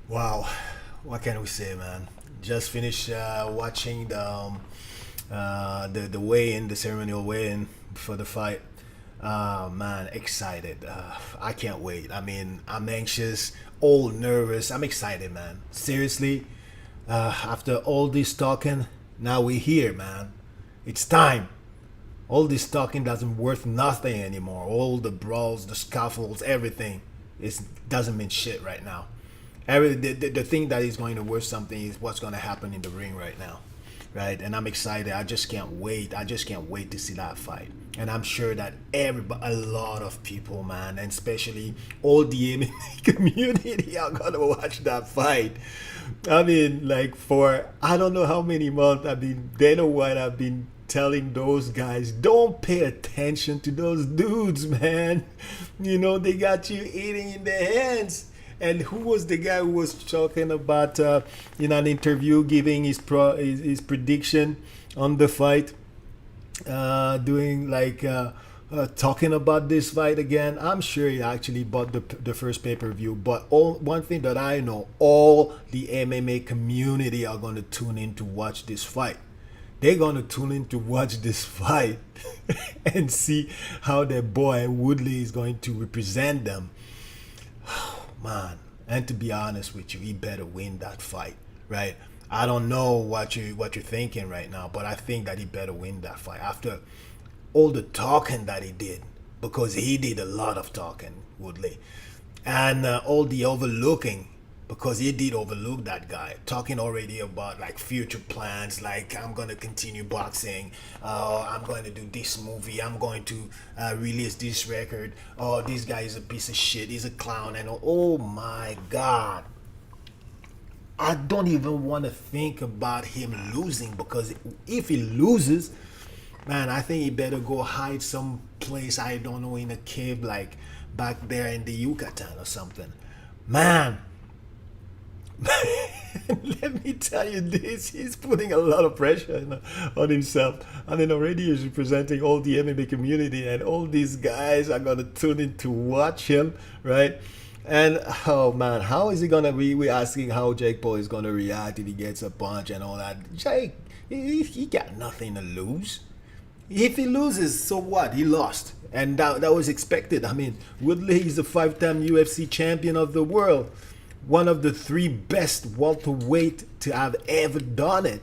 Wow, what can we say, man? Just finished watching the weigh-in, the ceremonial weigh-in for the fight. Man, excited. I can't wait. I mean, I'm anxious, all nervous. I'm excited, man. Seriously, after all this talking, now we're here, man. It's time. All this talking doesn't worth nothing anymore. All the brawls, the scuffles, everything, it doesn't mean shit right now. The thing that is going to worth something is what's going to happen in the ring right now, right? And I'm excited. I just can't wait. I just can't wait to see that fight. And I'm sure that everybody, a lot of people, man, and especially all the MMA community are gonna watch that fight. I mean, like for I don't know how many months I've been. Dana White, I've been telling those guys, don't pay attention to those dudes, man. You know they got you eating in their hands. And who was the guy who was talking about in an interview, giving his prediction on the fight, doing like talking about this fight again? I'm sure he actually bought the first pay per view. But all one thing that I know, all the MMA community are going to tune in to watch this fight. They're going to tune in to watch this fight and see how their boy Woodley is going to represent them. Man, and to be honest with you, he better win that fight, right? I don't know what you're thinking right now, but I think that he better win that fight after all the talking that he did, because he did a lot of talking, Woodley, and all the overlooking, because he did overlook that guy talking already about like future plans, like I'm going to continue boxing, I'm going to do this movie, I'm going to release this record, oh this guy is a piece of shit, he's a clown, and oh my god, I don't even want to think about him losing, because if he loses, man, I think he better go hide some place, I don't know, in a cave like back there in the Yucatan or something, man. Let me tell you this, he's putting a lot of pressure on himself. I mean, already he's representing all the MMA community, and all these guys are going to tune in to watch him, right? And oh man, how is he going to be? We're asking how Jake Paul is going to react if he gets a punch and all that. Jake, he got nothing to lose. If he loses, so what? He lost. And that was expected. I mean, Woodley is a 5-time UFC champion of the world, one of the three best welterweight to have ever done it.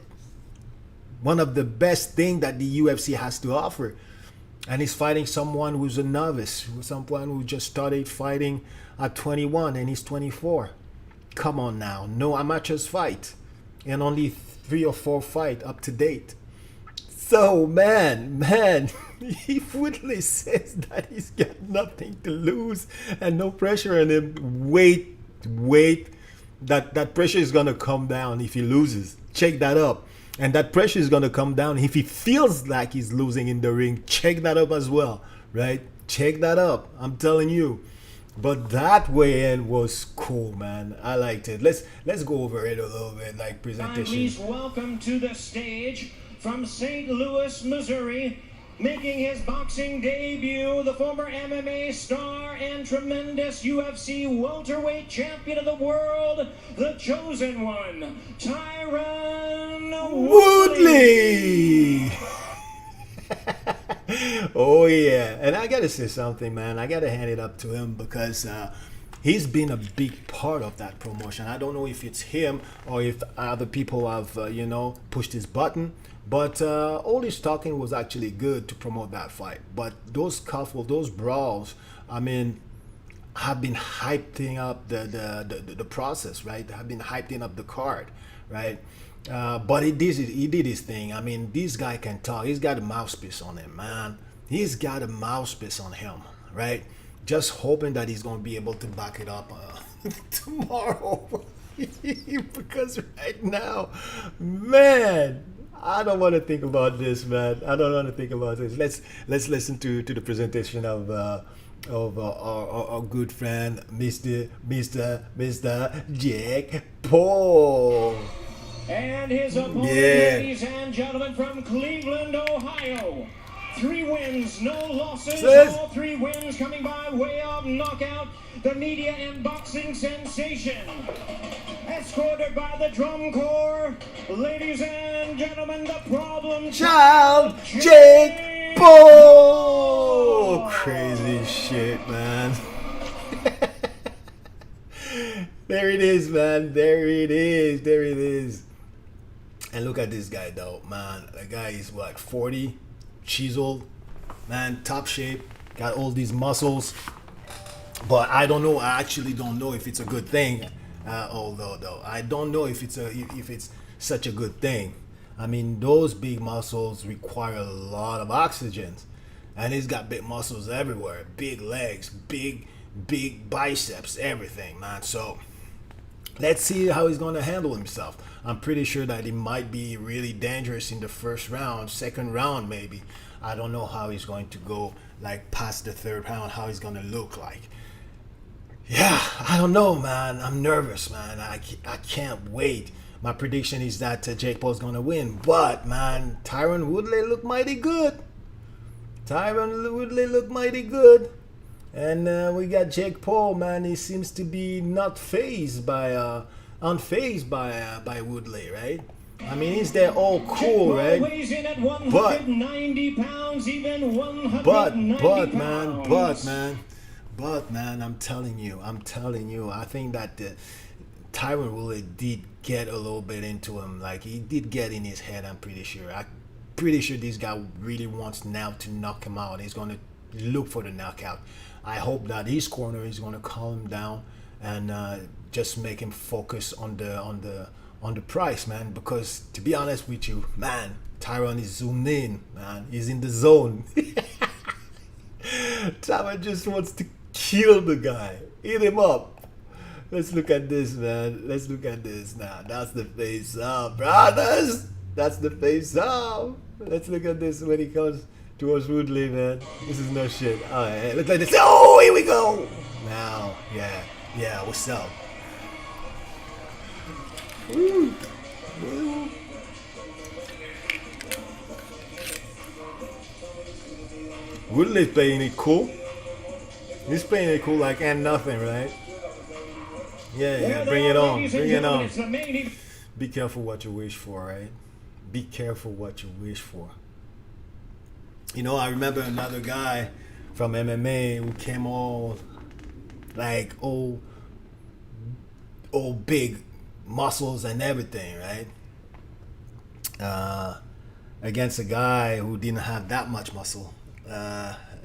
One of the best thing that the UFC has to offer. And he's fighting someone who's a novice, someone who just started fighting at 21 and he's 24. Come on now, no amateurs fight, and only 3 or 4 fight up to date. So man, if Woodley says that he's got nothing to lose and no pressure on him, wait, that pressure is gonna come down if he loses. Check that up. And that pressure is gonna come down if he feels like he's losing in the ring. Check that up as well, right? Check that up. I'm telling you. But that weigh-in was cool, man. I liked it. Let's go over it a little bit, like presentation. Please welcome to the stage from St. Louis, Missouri, making his boxing debut, the former MMA star and tremendous UFC welterweight champion of the world, the chosen one, Tyron Woodley. Oh yeah, and I gotta say something, man. I gotta hand it up to him, because he's been a big part of that promotion. I don't know if it's him or if other people have pushed his button, but all his talking was actually good to promote that fight. But those scuffles, those brawls, I mean, have been hyping up the process, right? Have been hyping up the card, right? But he did his thing. I mean, this guy can talk. He's got a mouthpiece on him, man. He's got a mouthpiece on him, right? Just hoping that he's going to be able to back it up tomorrow. Because right now, man, I don't want to think about this, man. I don't want to think about this. Let's listen to the presentation of our good friend, Mr. Jake Paul. and his opponent, ladies and gentlemen, from Cleveland, Ohio. 3 wins, no losses, all 3 wins coming by way of knockout. The media and boxing sensation, escorted by the drum corps. Ladies and gentlemen, the problem Child Jake Paul. Crazy shit, man. There it is, man. There it is. There it is. And look at this guy, though, man. The guy is what, 40, chiseled, man, top shape, got all these muscles. But I don't know. I actually don't know if it's a good thing. Although, I don't know if it's such a good thing. I mean, those big muscles require a lot of oxygen, and he's got big muscles everywhere, big legs, big biceps, everything, man. So let's see how he's going to handle himself. I'm pretty sure that he might be really dangerous in the first round, second round maybe. I don't know how he's going to go like past the third round, how he's going to look like. Yeah, I don't know, man. I'm nervous, man. I can't wait. My prediction is that Jake Paul's going to win. But, man, Tyron Woodley looked mighty good. And we got Jake Paul, man. He seems to be not unfazed by Woodley, right? I mean, he's there all cool, right? But man, I'm telling you, I think that Tyron Woodley did get a little bit into him. Like, he did get in his head, I'm pretty sure. Pretty sure this guy really wants now to knock him out. He's going to look for the knockout. I hope that his corner is going to calm him down and just make him focus on the price, man. Because to be honest with you, man, Tyron is zoomed in, man. He's in the zone. Tyron just wants to kill the guy, eat him up. Let's look at this, man. Let's look at this now. That's the face off, brothers. That's the face off. Let's look at this when he comes towards Woodley, man. This is no shit. All right, look like this. Oh, here we go. Now, yeah. What's up? Woo. Woodley's playing it cool. He's playing it cool like and nothing, right? Yeah. Bring it on. Be careful what you wish for, right? Be careful what you wish for. You know, I remember another guy from MMA who came all big muscles and everything, right? Against a guy who didn't have that much muscle.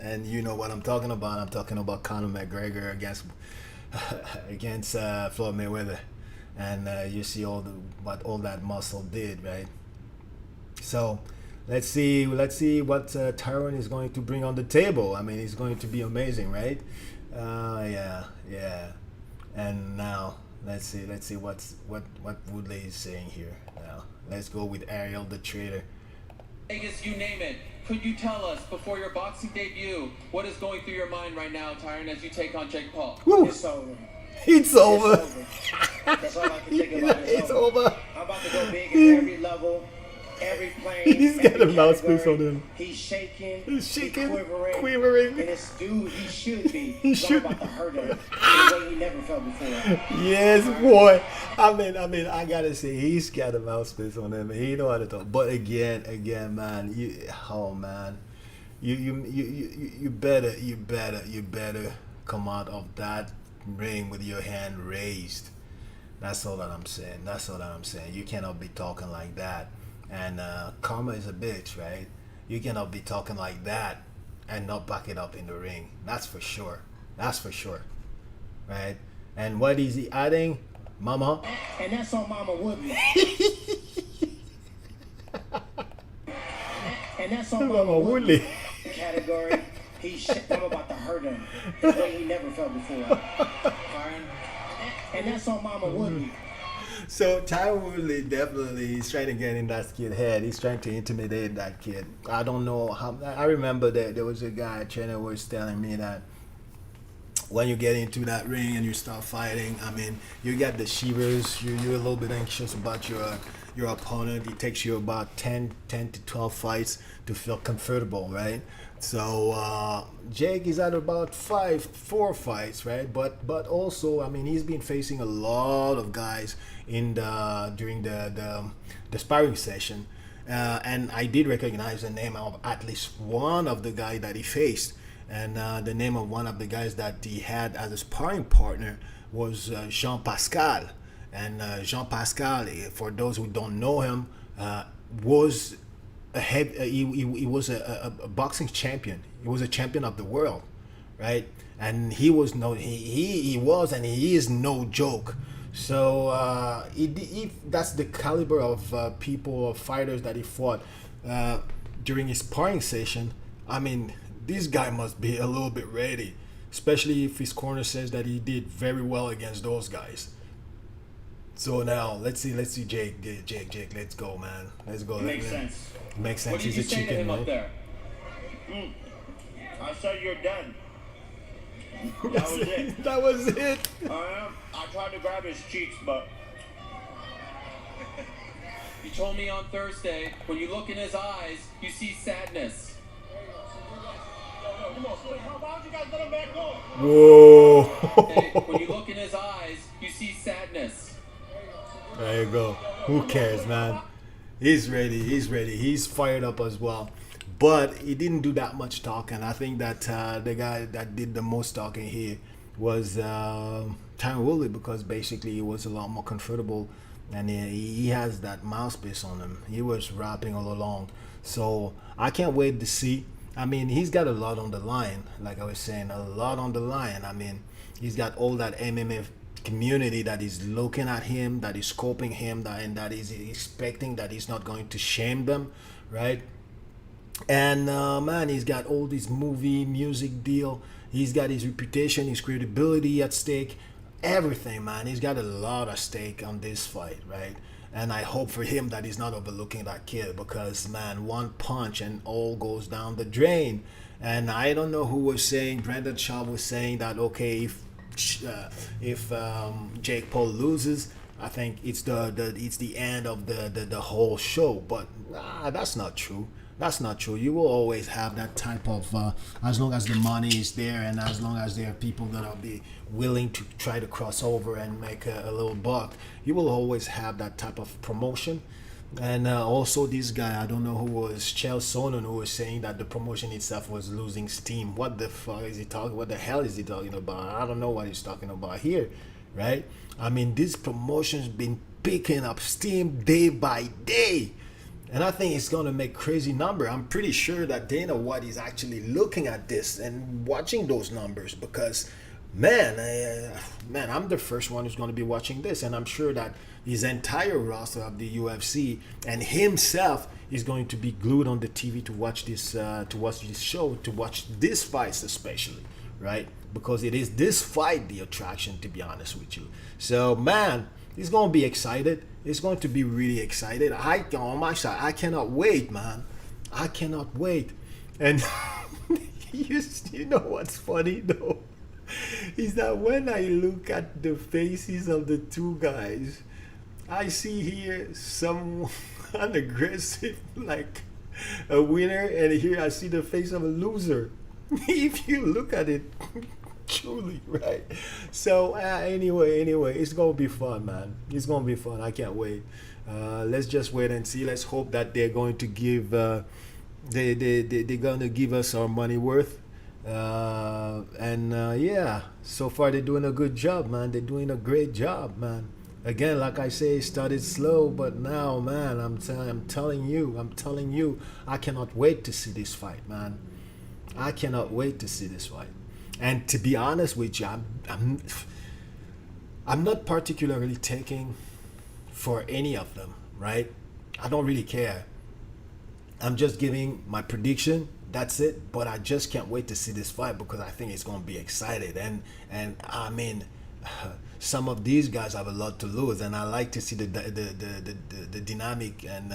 And you know what I'm talking about. I'm talking about Conor McGregor against Floyd Mayweather. And you see what all that muscle did, right? So let's see what Tyron is going to bring on the table. I mean, it's going to be amazing, right? Yeah. And now let's see what Woodley is saying here. Now let's go with Ariel the Trader. Vegas, you name it. Could you tell us, before your boxing debut, what is going through your mind right now, Tyron, as you take on Jake Paul? Woo. It's over. It's over. That's all I can think about. It's over. I'm about to go big in every level, every plane. He's got a mouthpiece on him. He's shaking. He's quivering. And this dude, he should be. I'm about to hurt him in a way he never felt before. Yes, boy. I mean, I gotta say, he's got a mouthpiece on him. He know how to talk. But again, man, you better come out of that ring with your hand raised. That's all that I'm saying. You cannot be talking like that. And karma is a bitch, right? You cannot be talking like that and not back it up in the ring. That's for sure. Right? And what is he adding? Mama. And that's on Mama Woodley. And that's on Mama Woodley. Category. I'm about to hurt him in a way he never felt before. And that's on Mama Woodley. So Tyron Woodley definitely is trying to get in that kid's head. He's trying to intimidate that kid. I don't know how. I remember that there was a guy, trainer was telling me that when you get into that ring and you start fighting, I mean, you get the shivers. You're a little bit anxious about your opponent. It takes you about 10 to 12 fights to feel comfortable, right? So Jake is at about four fights, right? But also, I mean, he's been facing a lot of guys in the during the sparring session, and I did recognize the name of at least one of the guy that he faced, and the name of one of the guys that he had as a sparring partner was Jean Pascal, and Jean Pascal, for those who don't know him, was he was a boxing champion. He was a champion of the world, right? And he was no he was and he is no joke. So if that's the caliber of people, of fighters that he fought during his sparring session, I mean, this guy must be a little bit ready, especially if his corner says that he did very well against those guys. So now let's see, Jake, let's go, man. Let's go. Makes sense. Makes What sense. did He's you a say to chicken, him up right? there? I said you're done. That was it. That was it. I tried to grab his cheeks, but You told me on Thursday, when you look in his eyes, you see sadness. come on. Why don't you guys let him back go? Hey, Whoa. when you look in his eyes, you see sadness. There you go. Who cares, man? He's ready. He's ready. He's fired up as well. But he didn't do that much talking. I think that the guy that did the most talking here was Tyron Woodley, because basically he was a lot more comfortable, and he has that mouthpiece on him. He was rapping all along. So I can't wait to see. I mean, he's got a lot on the line. Like I was saying, a lot on the line. I mean, he's got all that MMA community that is looking at him, that is scoping him, and that is expecting that he's not going to shame them, right? And man, he's got all this movie music deal. He's got his reputation, his credibility at stake, everything, man. He's got a lot at stake on this fight, right? And I hope for him that he's not overlooking that kid, because man, one punch and all goes down the drain. And I don't know who was saying, Brandon Shaw was saying that, okay, if Jake Paul loses, I think it's the end of the whole show. But that's not true. That's not true. You will always have that type of, as long as the money is there, and as long as there are people that will be willing to try to cross over and make a little buck, you will always have that type of promotion. And also this guy, I don't know who was, Chael Sonnen, who was saying that the promotion itself was losing steam. What the fuck is he talking? What the hell is he talking about? I don't know what he's talking about here, right? I mean, this promotion's been picking up steam day by day. And I think it's going to make crazy number. I'm pretty sure that Dana White is actually looking at this and watching those numbers, because, man, I'm the first one who's going to be watching this. And I'm sure that his entire roster of the UFC and himself is going to be glued on the TV to watch this show, to watch this fights especially, right? Because it is this fight the attraction, to be honest with you. So, man, he's going to be excited. It's going to be really excited. On my side, I cannot wait, man. I cannot wait. And you know what's funny, though? Is that when I look at the faces of the two guys, I see here someone aggressive, like a winner, and here I see the face of a loser. If you look at it truly, right? So anyway, it's gonna be fun, man. It's gonna be fun. I can't wait. Let's just wait and see. Let's hope that they're going to give they're gonna give us our money worth. Yeah, so far they're doing a good job, man. They're doing a great job, man. Again, like I say, it started slow, but now, man, I'm telling you, I cannot wait to see this fight, man. I cannot wait to see this fight. And to be honest with you, I'm not particularly taking for any of them, right? I don't really care. I'm just giving my prediction. That's it. But I just can't wait to see this fight, because I think it's going to be exciting. And I mean, some of these guys have a lot to lose, and I like to see the dynamic and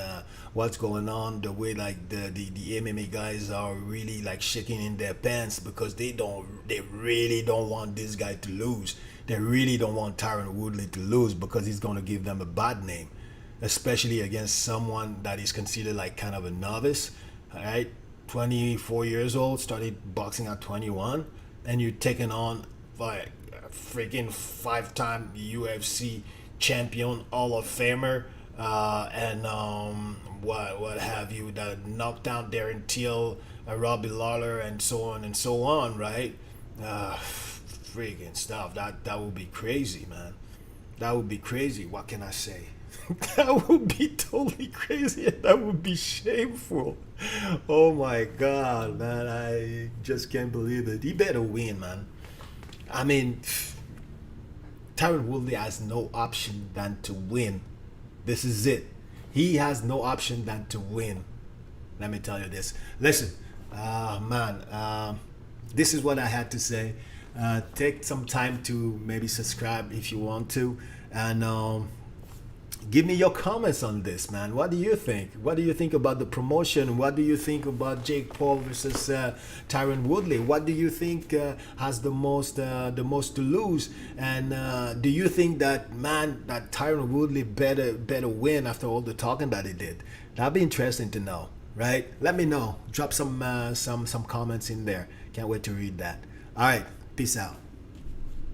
what's going on, the way like the MMA guys are really like shaking in their pants, because they really don't want this guy to lose. They really don't want Tyron Woodley to lose, because he's going to give them a bad name, especially against someone that is considered like kind of a novice. All right, 24 years old, started boxing at 21, and you're taking on like a freaking 5-time UFC champion, Hall of Famer, and what have you, that knocked down Darren Till, Robbie Lawler, and so on and so on, right? Freaking stuff. That would be crazy, man. That would be crazy. What can I say? That would be totally crazy, and that would be shameful. Oh my God, man. I just can't believe it. He better win, man. I mean, Tyron Woodley has no option than to win. This is it. He has no option than to win. Let me tell you this. Listen, man, this is what I had to say. Take some time to maybe subscribe if you want to, and give me your comments on this, man. What do you think? What do you think about the promotion? What do you think about Jake Paul versus Tyron Woodley? What do you think has the most to lose? And do you think that Tyron Woodley better win after all the talking that he did? That'd be interesting to know, right? Let me know. Drop some comments in there. Can't wait to read that. All right, peace out.